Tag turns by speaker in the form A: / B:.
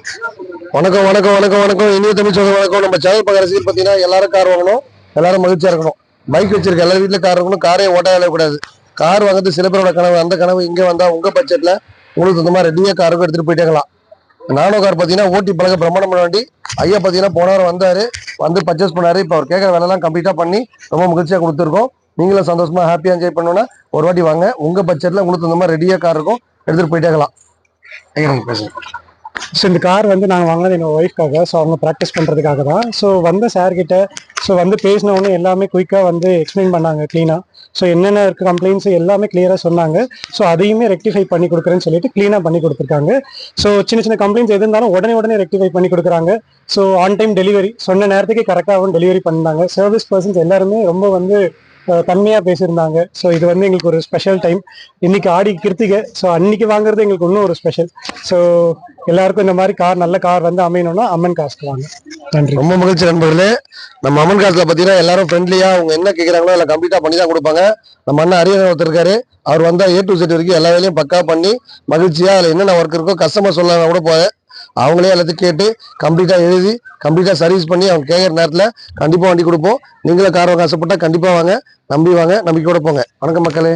A: வணக்கம் வணக்கம் வணக்கம் வணக்கம் இனிய தமிழ் சொல்ற வணக்கம். நம்ம சேனல் பார்க்குற ரசிகர் பார்த்தீங்கன்னா எல்லாரும் கார் வாங்கணும், எல்லாரும் மகிழ்ச்சியா இருக்கணும். பைக் வச்சிருக்க எல்லாரும் வீட்டில் கார் இருக்கணும், காரே ஓட்ட கூடாது. கார் வாங்குறது சில பேரோட கனவு. அந்த கனவு இங்கே வந்தா உங்க பட்ஜெட்ல உங்களுக்கு இந்த மாதிரி ரெடியா காருக்கும் எடுத்துட்டு போயிட்டேங்களாம். நானோ கார் பார்த்தீங்கன்னா ஓட்டி பழக பிரமாணம் வண்டி. ஐயா பார்த்தீங்கன்னா போன வாரம் வந்தாரு, வந்து பர்ச்சேஸ் பண்ணாரு. இப்போ அவர் கேட்குற வேலைலாம் கம்ப்ளீட்டா பண்ணி ரொம்ப மகிழ்ச்சியா கொடுத்துருக்கோம். நீங்களும் சந்தோஷமா ஹாப்பியா என்ஜாய் பண்ணணும்னா ஒரு வாட்டி வாங்க. உங்க பட்ஜெட்ல உங்களுக்கு இந்த மாதிரி ரெடியா கார் இருக்கும், எடுத்துட்டு போயிட்டேங்களாம். ஐயா பேசுங்க.
B: ஸோ இந்த கார் வந்து நாங்கள் வாங்கினது என்னோட ஒய்ஃப்காக. ஸோ அவங்க ப்ராக்டிஸ் பண்ணுறதுக்காக தான். ஸோ வந்த சார்கிட்ட வந்து பேசினவொன்னே எல்லாமே குயிக்காக வந்து எக்ஸ்பிளைன் பண்ணாங்க க்ளீனாக. ஸோ என்னென்ன இருக்குது கம்ப்ளைண்ட்ஸ் எல்லாமே கிளியராக சொன்னாங்க. ஸோ அதையுமே ரெக்டிஃபை பண்ணி கொடுக்குறேன்னு சொல்லிட்டு க்ளீனாக பண்ணி கொடுத்துருக்காங்க. ஸோ சின்ன சின்ன கம்ப்ளைண்ட்ஸ் எது இருந்தாலும் உடனே ரெக்டிஃபை பண்ணி கொடுக்குறாங்க. ஸோ ஆன் டைம் டெலிவரி சொன்ன நேரத்துக்கு கரெக்டாகவும் டெலிவரி பண்ணாங்க. சர்வீஸ் பர்சன்ஸ் எல்லாருமே ரொம்ப வந்து தன்மையாக பேசியிருந்தாங்க. ஸோ இது வந்து எங்களுக்கு ஒரு ஸ்பெஷல் டைம். இன்னைக்கு ஆடி கிருத்திகை. ஸோ அன்னைக்கு வாங்குறது எங்களுக்கு இன்னும் ஒரு ஸ்பெஷல். ஸோ எல்லாருக்கும் இந்த மாதிரி கார் நல்ல கார் வந்து அமையணும்னா அம்மன் காசுக்கு வாங்க. நன்றி.
A: ரொம்ப மகிழ்ச்சி நண்பர்களே. நம்ம அம்மன் காசுல பார்த்தீங்கன்னா எல்லாரும் ஃப்ரெண்ட்லியா அவங்க என்ன கேட்குறாங்களோ எல்லாம் கம்ப்ளீட்டா பண்ணி தான் கொடுப்பாங்க. நம்ம அண்ணன் அரியணை ஒருத்தர் இருக்காரு, அவர் வந்தா A to Z வரைக்கும் எல்லா வேலையும் பக்கா பண்ணி மகிழ்ச்சியா அதில் என்னென்ன ஒர்க் இருக்கோ கஸ்டமர் சொல்லலாம் கூட போய் அவங்களே எல்லாத்தையும் கேட்டு கம்ப்ளீட்டா எழுதி கம்ப்ளீட்டா சர்வீஸ் பண்ணி அவங்க கேட்குற நேரத்தில் கண்டிப்பா வண்டி கொடுப்போம். நீங்களும் கார் வாங்க ஆசைப்பட்டா கண்டிப்பா வாங்க, நம்பி வாங்க, நம்பிக்கையோட போங்க. வணக்கம் மக்களே.